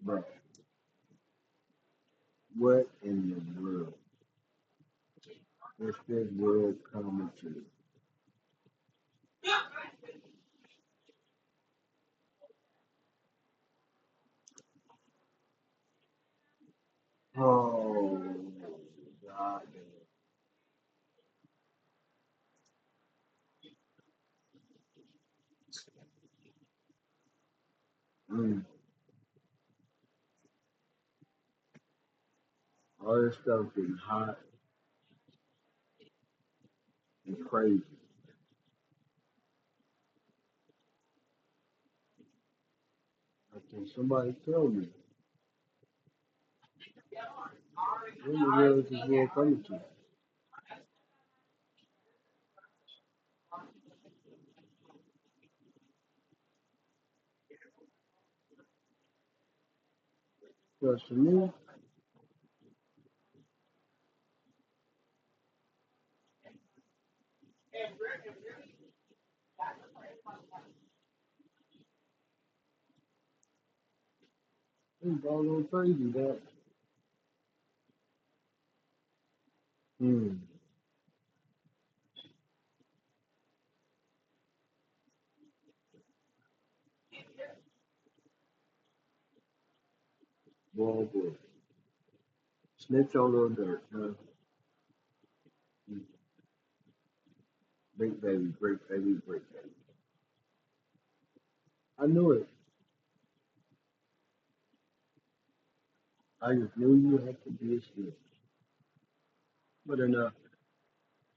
Bro, what in the world is this world coming to? Oh, God. Mm, all this stuff getting hot and crazy. Can somebody tell me when the world is this world coming to? Because for me, it's all a little crazy that. Hmm. Boy, boy. Snitch on little dirt, huh? Mm. Break baby, break baby, break baby. I knew it. I just knew you had to be a snitch. But enough.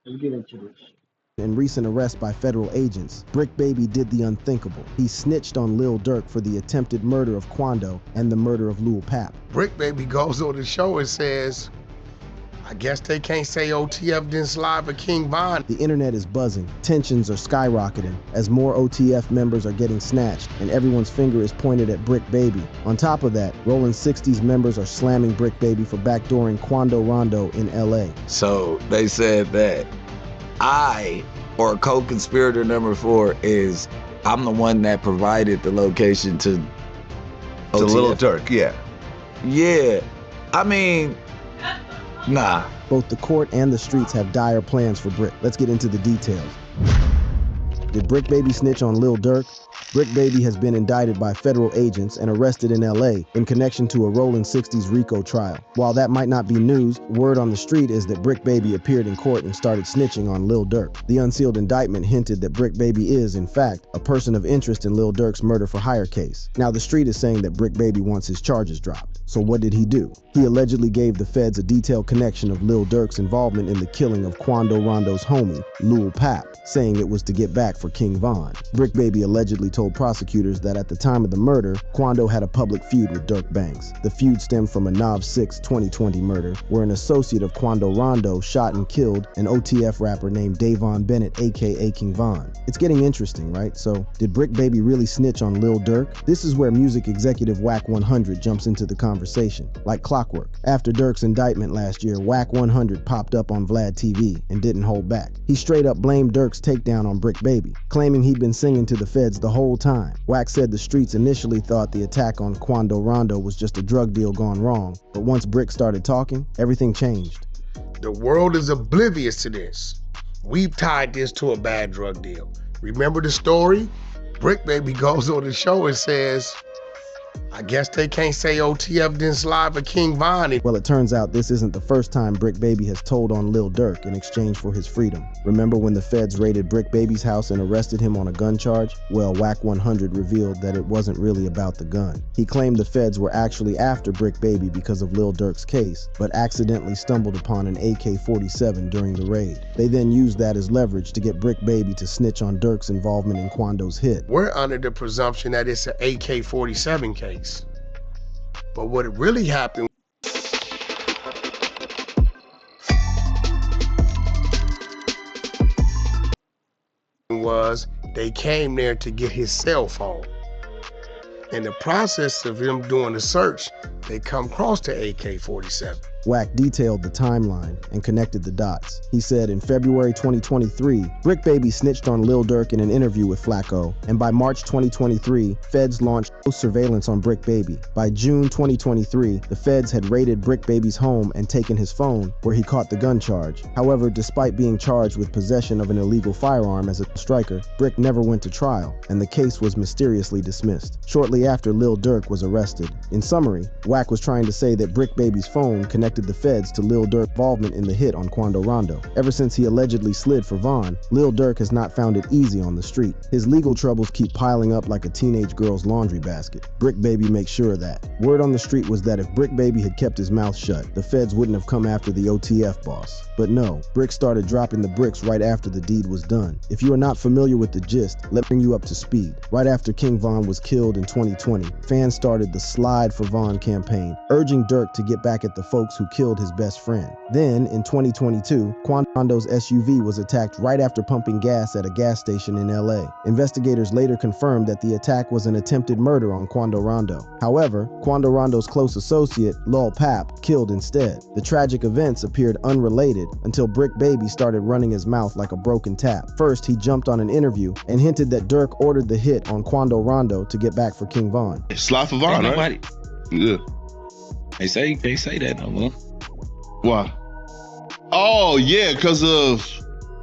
Let's get into this. In recent arrest by federal agents, Bricc Baby did the unthinkable. He snitched on Lil Durk for the attempted murder of Quando and the murder of Lil Pap. Bricc Baby goes on the show and says, I guess they can't say OTF didn't slide for King Von. The internet is buzzing, tensions are skyrocketing as more OTF members are getting snatched and everyone's finger is pointed at Bricc Baby. On top of that, Rollin' 60s members are slamming Bricc Baby for backdooring Quando Rondo in LA. So they said that or co-conspirator number 4 is I'm the one that provided the location to OTF. Little Durk, yeah. Yeah, I mean, nah. Both the court and the streets have dire plans for Bricc. Let's get into the details. Did Bricc Baby snitch on Lil Durk? Bricc Baby has been indicted by federal agents and arrested in LA in connection to a Rollin' 60s RICO trial. While that might not be news, word on the street is that Bricc Baby appeared in court and started snitching on Lil Durk. The unsealed indictment hinted that Bricc Baby is, in fact, a person of interest in Lil Durk's murder for hire case. Now the street is saying that Bricc Baby wants his charges dropped. So what did he do? He allegedly gave the feds a detailed connection of Lil Durk's involvement in the killing of Quando Rondo's homie, Lil Pap, saying it was to get back for King Von. Bricc Baby allegedly told prosecutors that at the time of the murder, Quando had a public feud with Durk Banks. The feud stemmed from a Nov 6 2020 murder, where an associate of Quando Rondo shot and killed an OTF rapper named Davon Bennett, aka King Von. It's getting interesting, right? So, did Bricc Baby really snitch on Lil Durk? This is where music executive Wack 100 jumps into the conversation, like clockwork. After Durk's indictment last year, Wack 100 popped up on Vlad TV and didn't hold back. He straight up blamed Durk's takedown on Bricc Baby, claiming he'd been singing to the feds the whole time. Wack said the streets initially thought the attack on Quando Rondo was just a drug deal gone wrong, but once Bricc started talking, everything changed. The world is oblivious to this. We've tied this to a bad drug deal. Remember the story? Bricc Baby goes on the show and says, I guess they can't say OTF didn't slide for King Von. Well, it turns out this isn't the first time Bricc Baby has told on Lil Durk in exchange for his freedom. Remember when the feds raided Bricc Baby's house and arrested him on a gun charge? Well, Whack 100 revealed that it wasn't really about the gun. He claimed the feds were actually after Bricc Baby because of Lil Durk's case, but accidentally stumbled upon an AK-47 during the raid. They then used that as leverage to get Bricc Baby to snitch on Durk's involvement in Quando's hit. We're under the presumption that it's an AK-47 case. But what really happened was they came there to get his cell phone. In the process of him doing the search, they come across the AK-47. Whack detailed the timeline and connected the dots. He said in February 2023, Bricc Baby snitched on Lil Durk in an interview with Flacco, and by March 2023, feds launched surveillance on Bricc Baby. By June 2023, the feds had raided Bricc Baby's home and taken his phone, where he caught the gun charge. However, despite being charged with possession of an illegal firearm as a striker, Bricc never went to trial, and the case was mysteriously dismissed. Shortly after, Lil Durk was arrested. In summary, Whack was trying to say that Bricc Baby's phone connected the feds to Lil Durk's involvement in the hit on Quando Rondo. Ever since he allegedly slid for Von, Lil Durk has not found it easy on the street. His legal troubles keep piling up like a teenage girl's laundry basket. Bricc Baby makes sure of that. Word on the street was that if Bricc Baby had kept his mouth shut, the feds wouldn't have come after the OTF boss. But no, Bricc started dropping the bricks right after the deed was done. If you are not familiar with the gist, let me bring you up to speed. Right after King Von was killed in 2020, fans started the Slide for Von campaign, urging Durk to get back at the folks who killed his best friend. Then, in 2022, Quando's SUV was attacked right after pumping gas at a gas station in LA. Investigators later confirmed that the attack was an attempted murder on Quando Rondo. However, Quando Rondo's close associate, Lil Pap, killed instead. The tragic events appeared unrelated until Bricc Baby started running his mouth like a broken tap. First, he jumped on an interview and hinted that Durk ordered the hit on Quando Rondo to get back for King Von. Slide for Von, right? Yeah. They say that no more. Why? Oh yeah, because of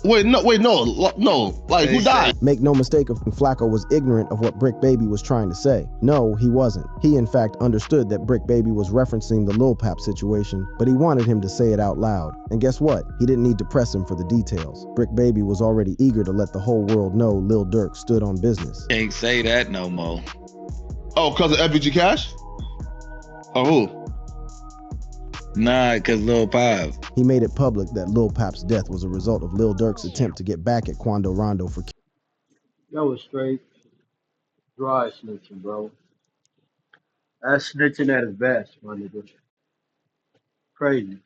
no. Like who died? Make no mistake, Flacco was ignorant of what Bricc Baby was trying to say. No, he wasn't. He in fact understood that Bricc Baby was referencing the Lil Pap situation, but he wanted him to say it out loud. And guess what? He didn't need to press him for the details. Bricc Baby was already eager to let the whole world know Lil Durk stood on business. Can't say that no more. Oh, because of FBG Cash? Oh, who? Nah, because Lil Pap. He made it public that Lil Pap's death was a result of Lil Durk's attempt to get back at Quando Rondo for That was straight dry snitching, bro. That's snitching at its best, my nigga. Crazy.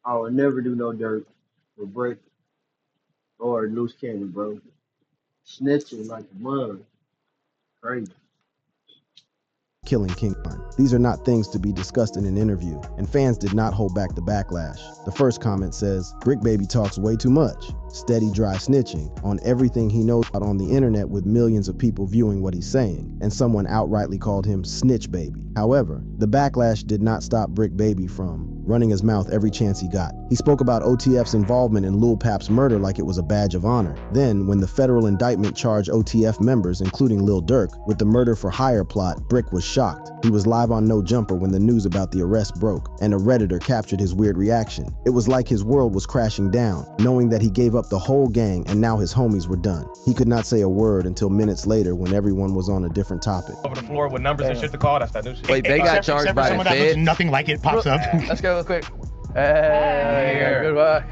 I would never do no dirt for Bricc or loose cannon, bro. Snitching like a mug. Crazy. killing King Von. These are not things to be discussed in an interview, and fans did not hold back the backlash. The first comment says, Bricc Baby talks way too much. Steady dry snitching on everything he knows about on the internet with millions of people viewing what he's saying, and someone outrightly called him Snitch Baby. However, the backlash did not stop Bricc Baby from running his mouth every chance he got. He spoke about OTF's involvement in Lil Pap's murder like it was a badge of honor. Then, when the federal indictment charged OTF members, including Lil Durk, with the murder for hire plot, Bricc was shocked. He was live on No Jumper when the news about the arrest broke, and a Redditor captured his weird reaction. It was like his world was crashing down, knowing that he gave up the whole gang and now his homies were done. He could not say a word until minutes later when everyone was on a different topic. Over the floor with numbers and shit to call, that's that new shit. Wait, they got charged by the Fed? Nothing like it pops up. Let's go real quick. Hey, goodbye.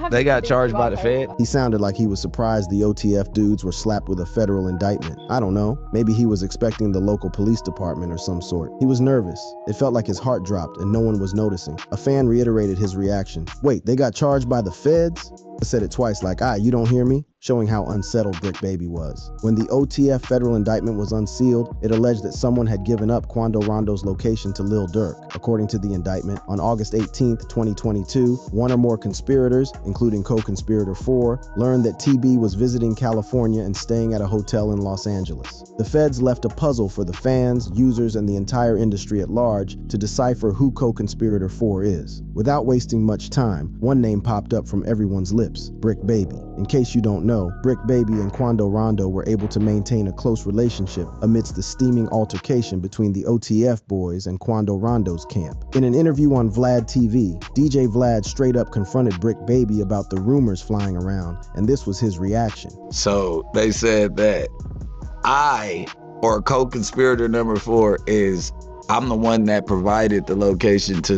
They got charged by the Fed. He sounded like he was surprised the OTF dudes were slapped with a federal indictment. I don't know. Maybe he was expecting the local police department or some sort. He was nervous. It felt like his heart dropped and no one was noticing. A fan reiterated his reaction. Wait, they got charged by the feds? I said it twice like, you don't hear me? Showing how unsettled Bricc Baby was. When the OTF federal indictment was unsealed, it alleged that someone had given up Quando Rondo's location to Lil Durk. According to the indictment, on August 18th, 2022, one or more conspirators, including co-conspirator 4, learned that TB was visiting California and staying at a hotel in Los Angeles. The feds left a puzzle for the fans, users, and the entire industry at large to decipher who co-conspirator 4 is. Without wasting much time, one name popped up from everyone's lips, Bricc Baby. In case you don't know, know, Bricc Baby and Quando Rondo were able to maintain a close relationship amidst the steaming altercation between the OTF boys and Quando Rondo's camp. In an interview on Vlad TV, DJ Vlad straight up confronted Bricc Baby about the rumors flying around, and this was his reaction. So they said that I, or co-conspirator number 4, I'm the one that provided the location to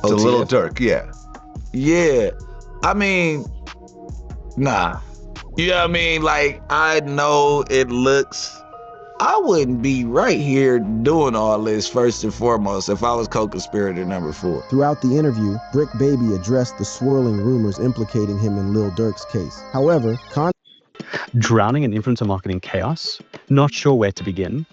Lil Durk, yeah. Yeah, I mean, nah. You know what I mean? Like, I know it looks, I wouldn't be right here doing all this first and foremost if I was co-conspirator number 4. Throughout the interview, Bricc Baby addressed the swirling rumors implicating him in Lil Durk's case. However, drowning in influencer marketing chaos, not sure where to begin.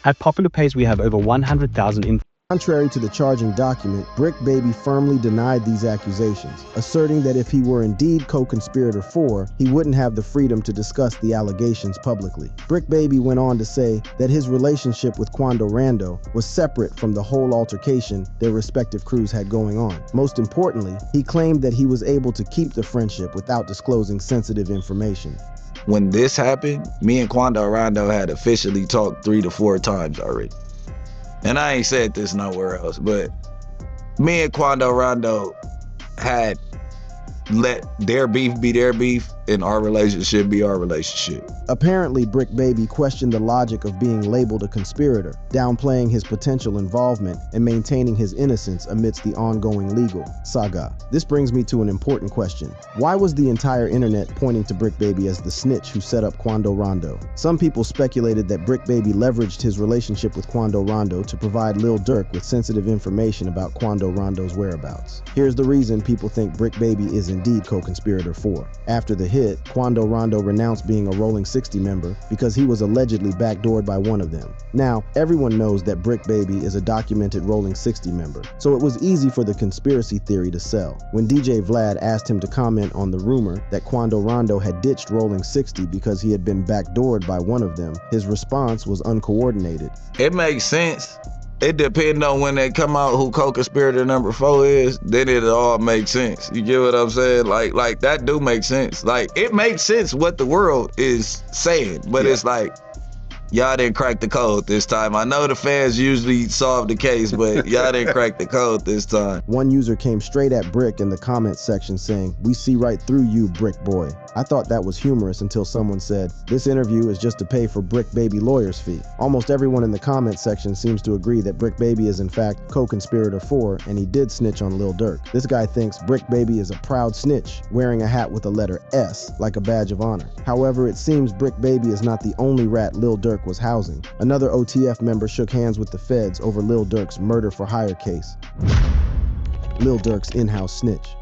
At Popular Pace, we have over 100,000 contrary to the charging document, Bricc Baby firmly denied these accusations, asserting that if he were indeed co-conspirator 4, he wouldn't have the freedom to discuss the allegations publicly. Bricc Baby went on to say that his relationship with Quando Rondo was separate from the whole altercation their respective crews had going on. Most importantly, he claimed that he was able to keep the friendship without disclosing sensitive information. When this happened, me and Quando Rondo had officially talked 3 to 4 times already. And I ain't said this nowhere else, but me and Quando Rondo had let their beef be their beef and our relationship be our relationship. Apparently, Bricc Baby questioned the logic of being labeled a conspirator, downplaying his potential involvement and maintaining his innocence amidst the ongoing legal saga. This brings me to an important question. Why was the entire internet pointing to Bricc Baby as the snitch who set up Quando Rondo? Some people speculated that Bricc Baby leveraged his relationship with Quando Rondo to provide Lil Durk with sensitive information about Quando Rondo's whereabouts. Here's the reason people think Bricc Baby is indeed co-conspirator 4. After the hit, Quando Rondo renounced being a Rolling 60 member because he was allegedly backdoored by one of them. Now, everyone knows that Bricc Baby is a documented Rolling 60 member, so it was easy for the conspiracy theory to sell. When DJ Vlad asked him to comment on the rumor that Quando Rondo had ditched Rolling 60 because he had been backdoored by one of them, his response was uncoordinated. It makes sense. It depends on when they come out who co-conspirator number 4 is, then it all makes sense. You get what I'm saying? Like that do make sense. Like, it makes sense what the world is saying, but it's like, y'all didn't crack the code this time. I know the fans usually solve the case, but y'all didn't crack the code this time. One user came straight at Bricc in the comments section saying, "We see right through you, Bricc boy." I thought that was humorous until someone said, "This interview is just to pay for Bricc Baby lawyer's fee." Almost everyone in the comments section seems to agree that Bricc Baby is in fact co-conspirator 4 and he did snitch on Lil Durk. This guy thinks Bricc Baby is a proud snitch, wearing a hat with a letter S, like a badge of honor. However, it seems Bricc Baby is not the only rat Lil Durk was housing. Another OTF member shook hands with the feds over Lil Durk's murder-for-hire case. Lil Durk's in-house snitch.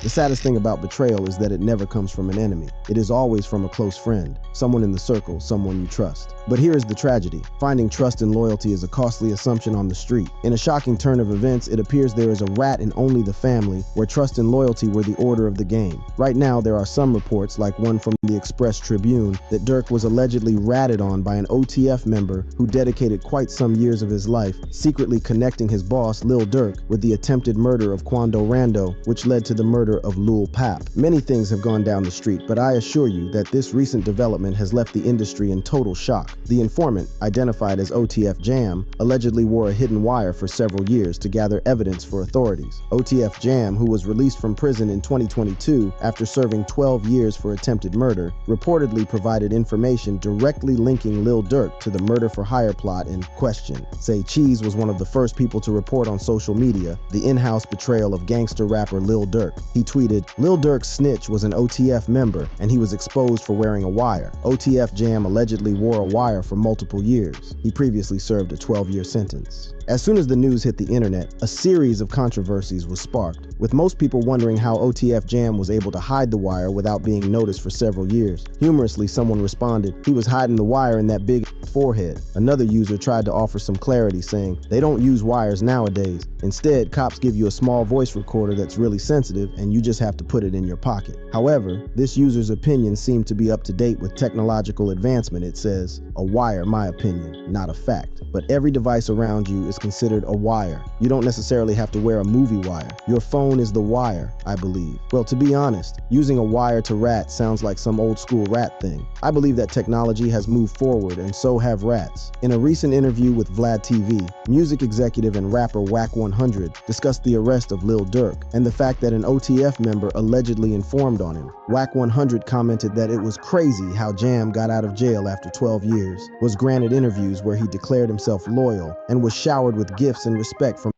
The saddest thing about betrayal is that it never comes from an enemy. It is always from a close friend, someone in the circle, someone you trust. But here is the tragedy. Finding trust and loyalty is a costly assumption on the street. In a shocking turn of events, it appears there is a rat in only the family, where trust and loyalty were the order of the game. Right now, there are some reports, like one from the Express Tribune, that Durk was allegedly ratted on by an OTF member who dedicated quite some years of his life, secretly connecting his boss, Lil Durk, with the attempted murder of Quando Rondo, which led to the murder of Lul Pap. Many things have gone down the street, but I assure you that this recent development has left the industry in total shock. The informant, identified as OTF Jam, allegedly wore a hidden wire for several years to gather evidence for authorities. OTF Jam, who was released from prison in 2022 after serving 12 years for attempted murder, reportedly provided information directly linking Lil Durk to the murder-for-hire plot in question. Say Cheese was one of the first people to report on social media the in-house betrayal of gangster rapper Lil Durk. He tweeted, "Lil Durk's snitch was an OTF member and he was exposed for wearing a wire. OTF Jam allegedly wore a wire for multiple years. He previously served a 12-year sentence." As soon as the news hit the internet, a series of controversies was sparked, with most people wondering how OTF Jam was able to hide the wire without being noticed for several years. Humorously, someone responded, "He was hiding the wire in that big forehead." Another user tried to offer some clarity, saying, "They don't use wires nowadays. Instead, cops give you a small voice recorder that's really sensitive and you just have to put it in your pocket." However, this user's opinion seemed to be up to date with technological advancement. It says, "A wire, my opinion, not a fact. But every device around you is considered a wire. You don't necessarily have to wear a movie wire. Your phone is the wire, I believe. Well, to be honest, using a wire to rat sounds like some old school rat thing. I believe that technology has moved forward and so have rats. In a recent interview with Vlad TV, music executive and rapper Wack 100 discussed the arrest of Lil Durk and the fact that an OTF member allegedly informed on him. Wack 100 commented that it was crazy how Jam got out of jail after 12 years, was granted interviews where he declared himself loyal, and was showered with gifts and respect from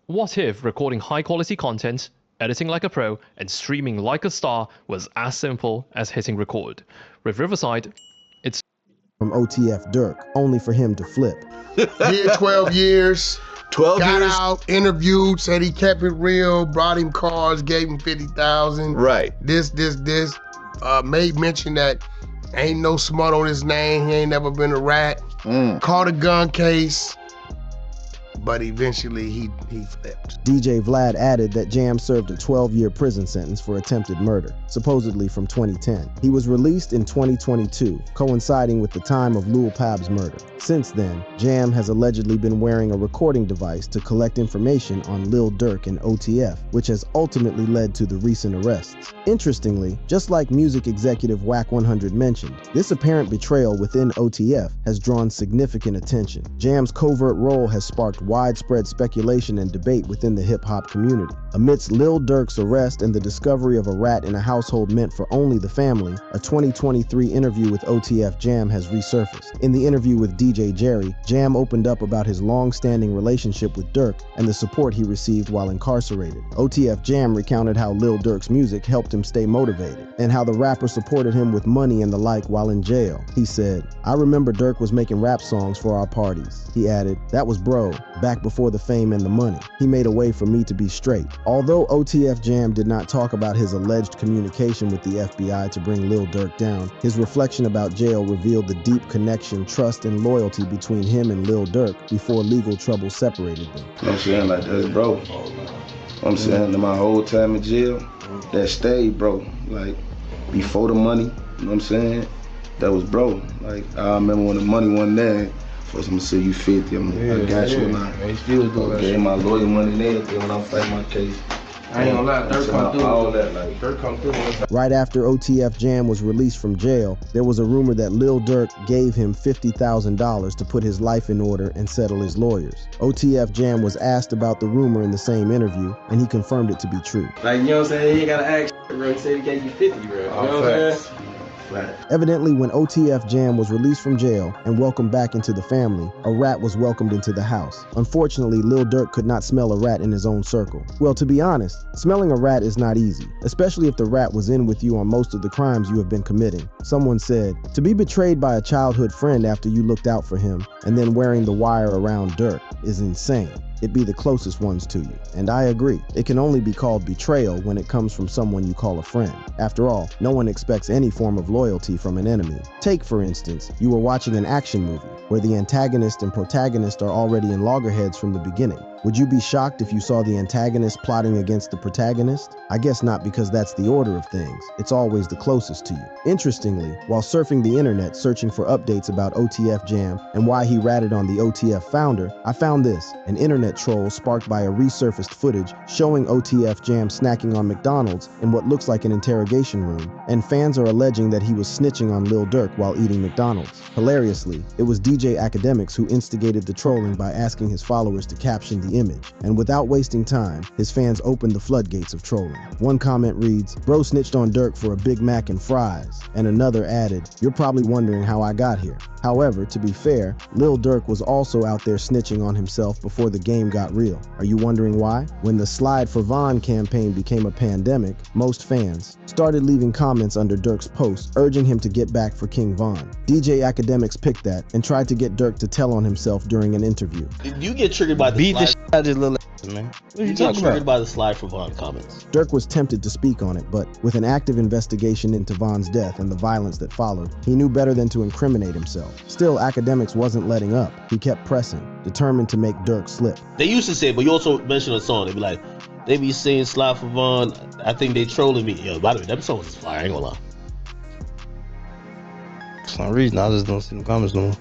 What if recording high-quality content, editing like a pro, and streaming like a star was as simple as hitting record? With Riverside, it's from OTF Durk, only for him to flip. Did 12 years. 12 got years. out, interviewed, said he kept it real, brought him cars, gave him 50,000. Right. This. Made mention that ain't no smut on his name. He ain't never been a rat. Caught a gun case. But eventually he flipped. DJ Vlad added that Jam served a 12-year prison sentence for attempted murder, supposedly from 2010. He was released in 2022, coinciding with the time of Lil Pab's murder. Since then, Jam has allegedly been wearing a recording device to collect information on Lil Durk and OTF, which has ultimately led to the recent arrests. Interestingly, just like music executive Wack 100 mentioned, this apparent betrayal within OTF has drawn significant attention. Jam's covert role has sparked widespread speculation and debate within the hip-hop community. Amidst Lil Durk's arrest and the discovery of a rat in a household meant for only the family, a 2023 interview with OTF Jam has resurfaced. In the interview with DJ Jerry, Jam opened up about his long-standing relationship with Durk and the support he received while incarcerated. OTF Jam recounted how Lil Durk's music helped him stay motivated, and how the rapper supported him with money and the like while in jail. He said, "I remember Durk was making rap songs for our parties." He added, "That was bro, back before the fame and the money. He made a way for me to be straight." Although OTF Jam did not talk about his alleged communication with the FBI to bring Lil Durk down, his reflection about jail revealed the deep connection, trust, and loyalty between him and Lil Durk before legal trouble separated them. You know what I'm saying? Like, that's bro. I'm saying, in my whole time in jail, that stayed, bro. Like, before the money, you know what I'm saying? That was bro. Like, I remember when the money wasn't there, first I'm gonna say you 50, I got you, and I gave my lawyer money and everything when I'm fighting my case. I ain't gonna lie, Durk come through. All that, like, Durk come through. Right after OTF Jam was released from jail, there was a rumor that Lil Durk gave him $50,000 to put his life in order and settle his lawyers. OTF Jam was asked about the rumor in the same interview, and he confirmed it to be true. Like, you know what I'm saying? You ain't gotta ask, bro. He said he gave you 50, bro. You know what I'm saying? Evidently, when OTF Jam was released from jail and welcomed back into the family, a rat was welcomed into the house. Unfortunately, Lil Durk could not smell a rat in his own circle. Well, to be honest, smelling a rat is not easy, especially if the rat was in with you on most of the crimes you have been committing. Someone said, "To be betrayed by a childhood friend after you looked out for him and then wearing the wire around Durk is insane. It'd be the closest ones to you." And I agree. It can only be called betrayal when it comes from someone you call a friend. After all, no one expects any form of loyalty from an enemy. Take, for instance, you were watching an action movie where the antagonist and protagonist are already in loggerheads from the beginning. Would you be shocked if you saw the antagonist plotting against the protagonist? I guess not, because that's the order of things. It's always the closest to you. Interestingly, while surfing the internet searching for updates about OTF Jam and why he ratted on the OTF founder, I found this, an internet troll sparked by a resurfaced footage showing OTF Jam snacking on McDonald's in what looks like an interrogation room, and fans are alleging that he was snitching on Lil Durk while eating McDonald's. Hilariously, it was DJ Academics who instigated the trolling by asking his followers to caption the image, and without wasting time, his fans opened the floodgates of trolling. One comment reads, "Bro snitched on Durk for a Big Mac and fries," and another added, "You're probably wondering how I got here." However, to be fair, Lil Durk was also out there snitching on himself before the game got real. Are you wondering why? When the Slide for Von campaign became a pandemic, most fans started leaving comments under Durk's post urging him to get back for King Von. DJ Academics picked that and tried to get Durk to tell on himself during an interview. Did you get triggered by the Beat the slide? shit out of this little ass, man. What are you talking triggered about? by the Slide for Von comments? Durk was tempted to speak on it, but with an active investigation into Von's death and the violence that followed, he knew better than to incriminate himself. Still, Academics wasn't letting up. He kept pressing, determined to make Durk slip. They used to say, but you also mentioned a song. They be like, they be saying Slide for Von. I think they trolling me. Yo, by the way, that song is fire. I ain't gonna lie. For some reason, I just don't see the comments no more.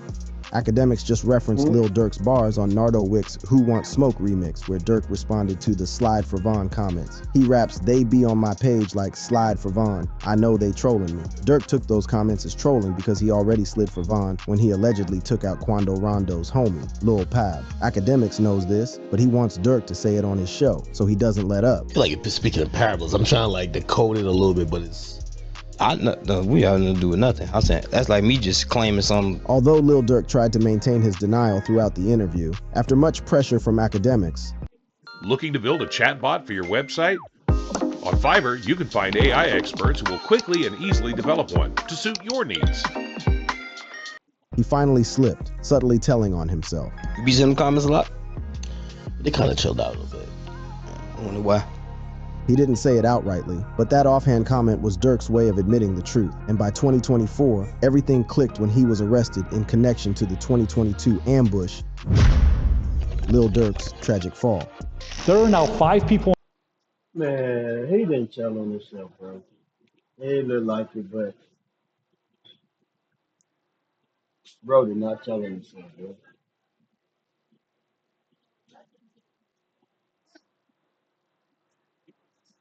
Academics just referenced Lil Durk's bars on Nardo Wick's Who Wants Smoke remix, where Durk responded to the Slide for Von comments. He raps, "They be on my page like Slide for Von. I know they trolling me." Durk took those comments as trolling because he already slid for Von when he allegedly took out Quando Rondo's homie, Lil Pab. Academics knows this, but he wants Durk to say it on his show, so he doesn't let up. I feel like speaking of parables, I'm trying to like decode it a little bit, but it's... we have nothing to do with nothing. I'm saying that's like me just claiming something. Although Lil Durk tried to maintain his denial throughout the interview, after much pressure from academics. Looking to build a chatbot for your website? On Fiverr, you can find AI experts who will quickly and easily develop one to suit your needs. He finally slipped, subtly telling on himself. You be in the comments a lot? They kind of chilled out a little bit. I wonder why. He didn't say it outrightly, but that offhand comment was Durk's way of admitting the truth. And by 2024, everything clicked when he was arrested in connection to the 2022 ambush, Lil Durk's tragic fall. There are now 5 people. Man, he didn't tell on himself, bro. He looked like it, but bro did not tell on himself, bro.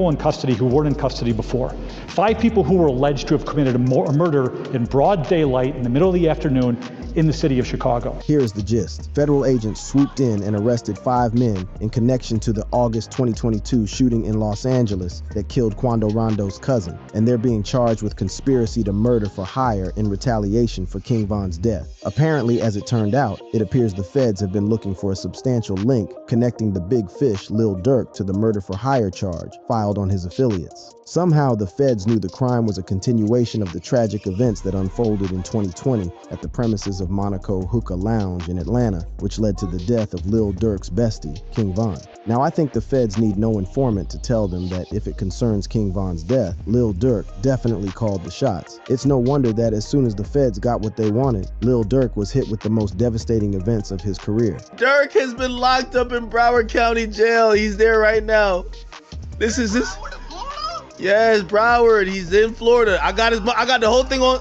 In custody who weren't in custody before. 5 people who were alleged to have committed a murder in broad daylight in the middle of the afternoon in the city of Chicago. Here's the gist. Federal agents swooped in and arrested 5 men in connection to the August 2022 shooting in Los Angeles that killed Quando Rondo's cousin, and they're being charged with conspiracy to murder for hire in retaliation for King Von's death. Apparently, as it turned out, it appears the feds have been looking for a substantial link connecting the big fish Lil Durk to the murder for hire charge filed on his affiliates. Somehow, the feds knew the crime was a continuation of the tragic events that unfolded in 2020 at the premises of Monaco Hookah Lounge in Atlanta, which led to the death of Lil Durk's bestie, King Von. Now, I think the feds need no informant to tell them that if it concerns King Von's death, Lil Durk definitely called the shots. It's no wonder that as soon as the feds got what they wanted, Lil Durk was hit with the most devastating events of his career. Durk has been locked up in Broward County Jail. He's there right now. This is this. Yes, Broward. He's in Florida. I got the whole thing on.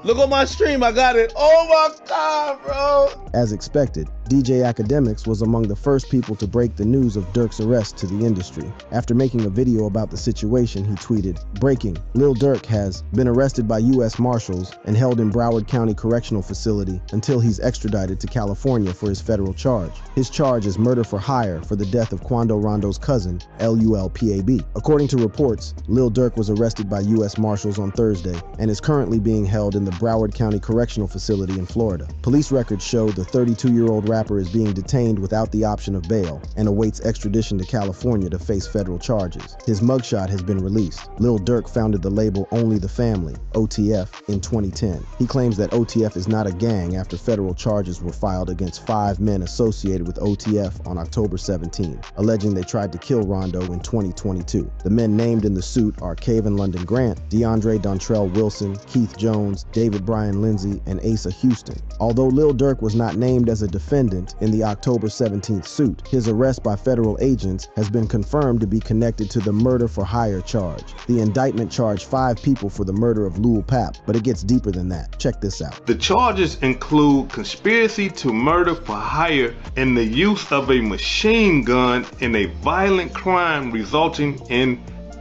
Look on my stream. I got it. Oh my God, bro. As expected, DJ Academics was among the first people to break the news of Durk's arrest to the industry. After making a video about the situation, he tweeted, "Breaking, Lil Durk has been arrested by U.S. Marshals and held in Broward County Correctional Facility until he's extradited to California for his federal charge. His charge is murder for hire for the death of Quando Rondo's cousin, LULPAB. According to reports, Lil Durk was arrested by U.S. Marshals on Thursday and is currently being held in the Broward County Correctional Facility in Florida. Police records show the 32-year-old rapper is being detained without the option of bail and awaits extradition to California to face federal charges. His mugshot has been released. Lil Durk founded the label Only the Family, OTF, in 2010. He claims that OTF is not a gang after federal charges were filed against 5 men associated with OTF on October 17, alleging they tried to kill Rondo in 2022. The men named in the suit are Caven London Grant, DeAndre Dontrell Wilson, Keith Jones, David Bryan Lindsay, and Asa Houston. Although Lil Durk was not named as a defendant in the October 17th suit, his arrest by federal agents has been confirmed to be connected to the murder for hire charge. The indictment charged 5 people for the murder of Lil Pap, but it gets deeper than that. Check this out. The charges include conspiracy to murder for hire and the use of a machine gun in a violent crime resulting in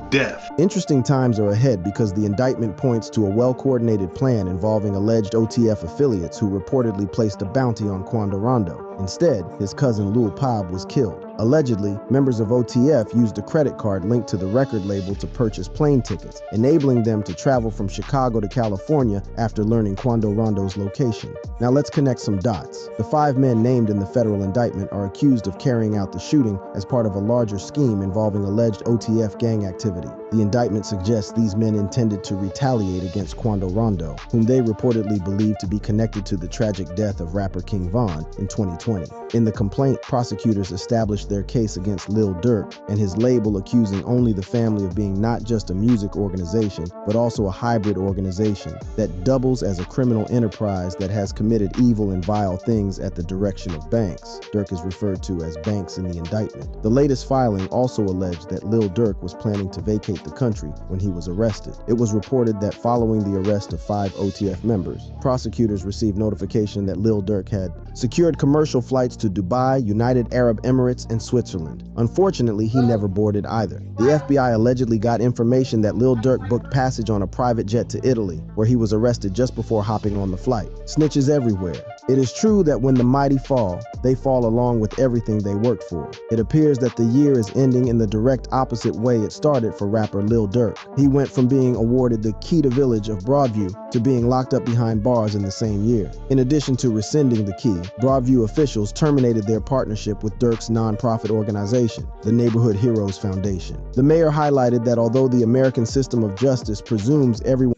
death. Interesting times are ahead because the indictment points to a well-coordinated plan involving alleged OTF affiliates who reportedly placed a bounty on Quando Rondo. Instead, his cousin Lil Pab was killed. Allegedly, members of OTF used a credit card linked to the record label to purchase plane tickets, enabling them to travel from Chicago to California after learning Quando Rondo's location. Now let's connect some dots. The 5 men named in the federal indictment are accused of carrying out the shooting as part of a larger scheme involving alleged OTF gang activity. The indictment suggests these men intended to retaliate against Quando Rondo, whom they reportedly believe to be connected to the tragic death of rapper King Von in 2020. In the complaint, prosecutors established their case against Lil Durk and his label, accusing Only the Family of being not just a music organization, but also a hybrid organization that doubles as a criminal enterprise that has committed evil and vile things at the direction of banks. Durk is referred to as Banks in the indictment. The latest filing also alleged that Lil Durk was planning to vacate navigate the country when he was arrested. It was reported that following the arrest of 5 OTF members, prosecutors received notification that Lil Durk had secured commercial flights to Dubai, United Arab Emirates, and Switzerland. Unfortunately, he never boarded either. The FBI allegedly got information that Lil Durk booked passage on a private jet to Italy, where he was arrested just before hopping on the flight. Snitches everywhere. It is true that when the mighty fall, they fall along with everything they worked for. It appears that the year is ending in the direct opposite way it started for rapper Lil Durk. He went from being awarded the key to village of Broadview to being locked up behind bars in the same year. In addition to rescinding the key, Broadview officials terminated their partnership with Durk's nonprofit organization, the Neighborhood Heroes Foundation. The mayor highlighted that although the American system of justice presumes everyone...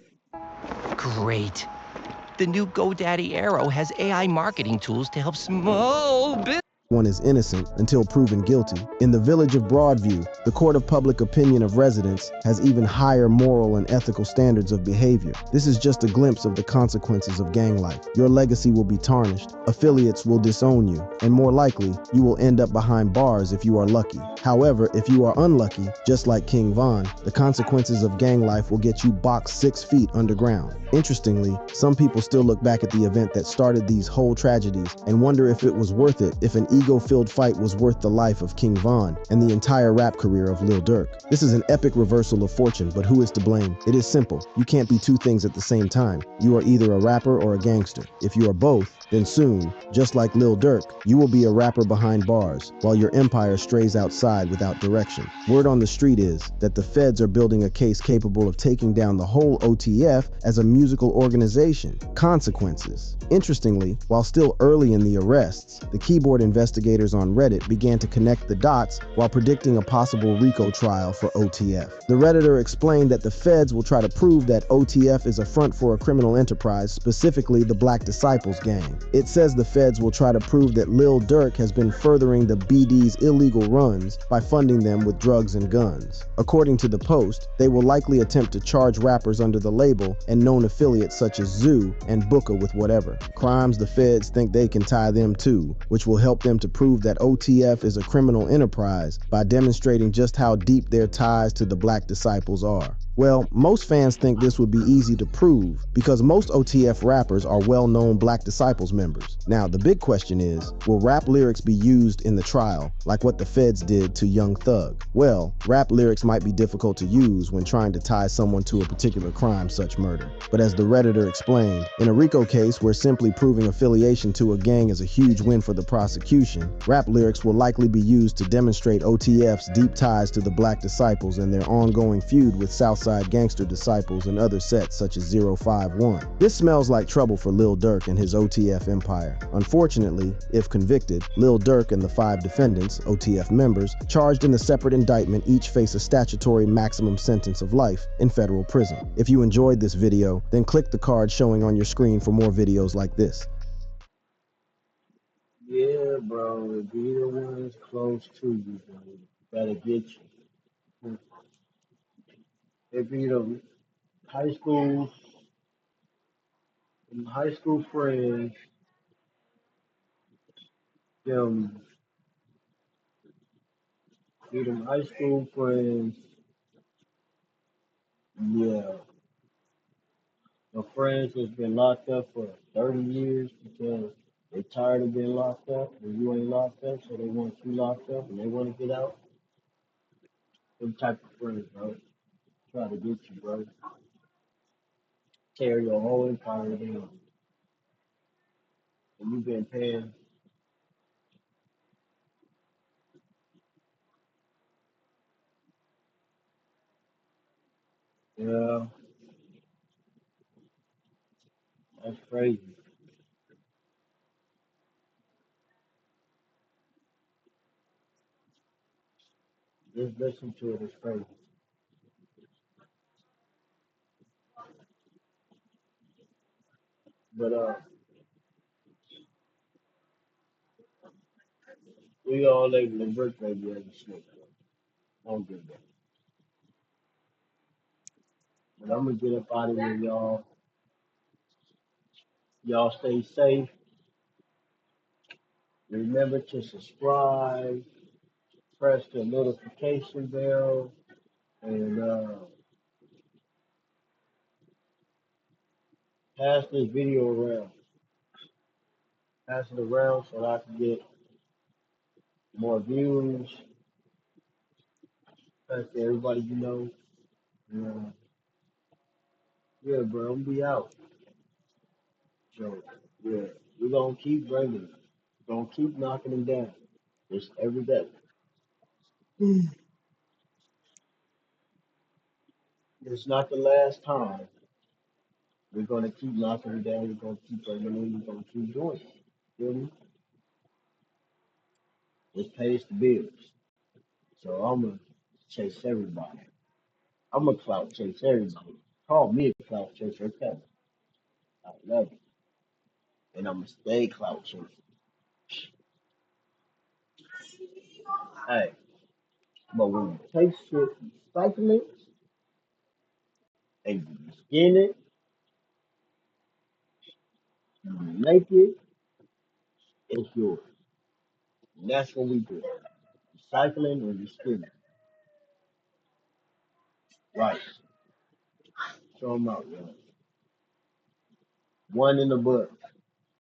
Great. The new GoDaddy Arrow has AI marketing tools to help small business. One is innocent until proven guilty. In the village of Broadview, the court of public opinion of residents has even higher moral and ethical standards of behavior. This is just a glimpse of the consequences of gang life. Your legacy will be tarnished, affiliates will disown you, and more likely, you will end up behind bars if you are lucky. However, if you are unlucky, just like King Von, the consequences of gang life will get you boxed 6 feet underground. Interestingly, some people still look back at the event that started these whole tragedies and wonder if it was worth it, if an ego-filled fight was worth the life of King Von and the entire rap career of Lil Durk. This is an epic reversal of fortune, but who is to blame? It is simple. You can't be two things at the same time. You are either a rapper or a gangster. If you are both, then soon, just like Lil Durk, you will be a rapper behind bars, while your empire strays outside without direction. Word on the street is that the feds are building a case capable of taking down the whole OTF as a musical organization. Consequences. Interestingly, while still early in the arrests, the keyboard investigators on Reddit began to connect the dots while predicting a possible RICO trial for OTF. The Redditor explained that the feds will try to prove that OTF is a front for a criminal enterprise, specifically the Black Disciples gang. It says the feds will try to prove that Lil Durk has been furthering the BD's illegal runs by funding them with drugs and guns. According to the Post, they will likely attempt to charge rappers under the label and known affiliates such as Zoo and Booker with whatever crimes the feds think they can tie them to, which will help them to prove that OTF is a criminal enterprise by demonstrating just how deep their ties to the Black Disciples are. Well, most fans think this would be easy to prove because most OTF rappers are well-known Black Disciples members. Now, the big question is, will rap lyrics be used in the trial, like what the feds did to Young Thug? Well, rap lyrics might be difficult to use when trying to tie someone to a particular crime such murder. But as the Redditor explained, in a RICO case where simply proving affiliation to a gang is a huge win for the prosecution, rap lyrics will likely be used to demonstrate OTF's deep ties to the Black Disciples and their ongoing feud with Southside Gangster Disciples and other sets such as 051. This smells like trouble for Lil Durk and his OTF empire. Unfortunately, if convicted, Lil Durk and the 5 defendants, OTF members, charged in the separate indictment each face a statutory maximum sentence of life in federal prison. If you enjoyed this video, then click the card showing on your screen for more videos like this. Yeah, bro, be the ones close to you, bro. That'll get you. It be the high school, them high school friends, them, be them high school friends, yeah. The friends that's been locked up for 30 years because they tired of being locked up and you ain't locked up, so they want you locked up and they want to get out. Them type of friends, bro. Try to get you, bro. Tear your whole empire down. And you've been paying. Yeah, that's crazy. Just listen to it, it's crazy. But we all label the Bricc baby as a snake. Don't get that. But I'm gonna get up out of here, y'all. Y'all stay safe. Remember to subscribe, press the notification bell, And pass this video around. Pass it around so that I can get more views. Pass to everybody you know. And, yeah, bro, I'm gonna be out. So, yeah, we're gonna keep bringing it. We're gonna keep knocking them down. Just every day. It's not the last time. We're gonna keep knocking them down. We're gonna keep bringing them in. We're gonna keep doing it. Feel me? It pays the bills. So I'm gonna chase everybody. I'm gonna clout chase everybody. Call me a clout chaser, okay? I love it. And I'm gonna stay clout chasing. Hey, but when you take shit, you cycle it, and you skin it, you make it, it's yours. And that's what we do. Recycling and skin it. Right. Show them out, yo. One in the book.